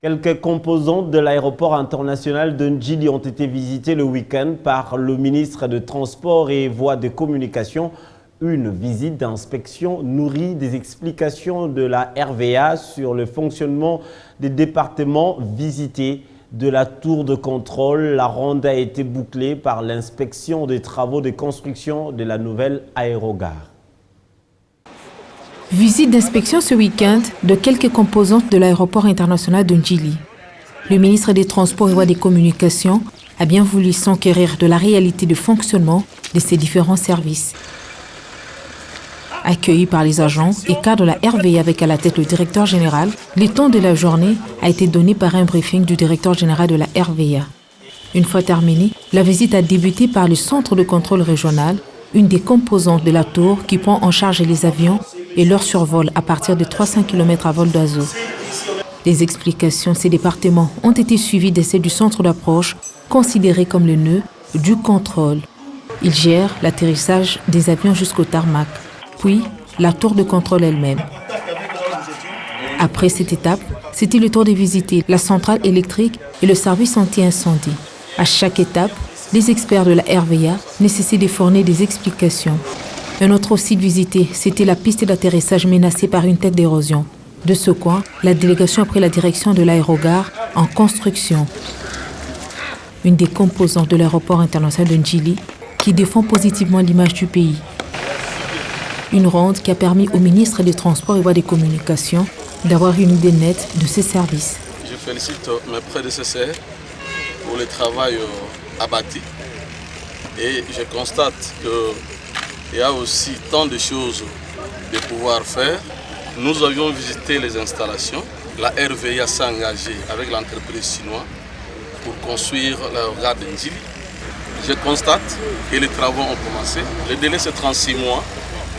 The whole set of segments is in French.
Quelques composantes de l'aéroport international de Ndjili ont été visitées le week-end par le ministre des Transports et Voies de Communication. Une visite d'inspection nourrie des explications de la RVA sur le fonctionnement des départements visités. De la tour de contrôle, la ronde a été bouclée par l'inspection des travaux de construction de la nouvelle aérogare. Visite d'inspection ce week-end de quelques composantes de l'aéroport international de Ndjili. Le ministre des Transports et Voies des Communications a bien voulu s'enquérir de la réalité de fonctionnement de ces différents services. Accueilli par les agents et cadres de la RVA avec à la tête le directeur général, le temps de la journée a été donné par un briefing du directeur général de la RVA. Une fois terminée, la visite a débuté par le centre de contrôle régional, une des composantes de la tour qui prend en charge les avions et leur survol à partir de 300 km à vol d'oiseau. Les explications de ces départements ont été suivies de celles du centre d'approche, considéré comme le nœud du contrôle. Il gère l'atterrissage des avions jusqu'au tarmac, puis la tour de contrôle elle-même. Après cette étape, c'était le tour de visiter la centrale électrique et le service anti-incendie. À chaque étape, les experts de la RVA nécessitent de fournir des explications. Un autre site visité, c'était la piste d'atterrissage menacée par une tête d'érosion. De ce coin, la délégation a pris la direction de l'aérogare en construction. Une des composantes de l'aéroport international de Ndjili qui défend positivement l'image du pays. Une ronde qui a permis au ministre des Transports et Voies des Communications d'avoir une idée nette de ces services. Je félicite mes prédécesseurs pour le travail abattu et je constate qu'il y a aussi tant de choses de pouvoir faire. Nous avions visité les installations. La RVA s'est engagée avec l'entreprise chinoise pour construire l'aérogare de Ndjili. Je constate que les travaux ont commencé. Le délai c'est 36 mois.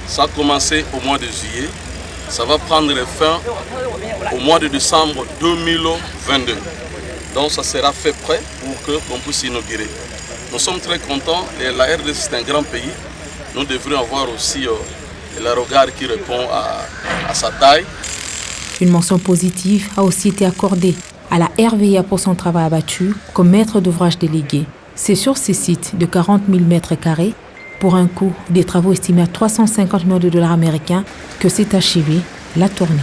Ça a commencé au mois de juillet. Ça va prendre fin au mois de décembre 2022. Donc ça sera fait prêt pour qu'on puisse inaugurer. Nous sommes très contents. La RDC c'est un grand pays. Nous devrions avoir aussi l'aérogare qui répond à sa taille. Une mention positive a aussi été accordée à la RVA pour son travail abattu comme maître d'ouvrage délégué. C'est sur ces sites de 40 000 m², pour un coût des travaux estimés à 350 millions de dollars américains, que s'est achevée la tournée.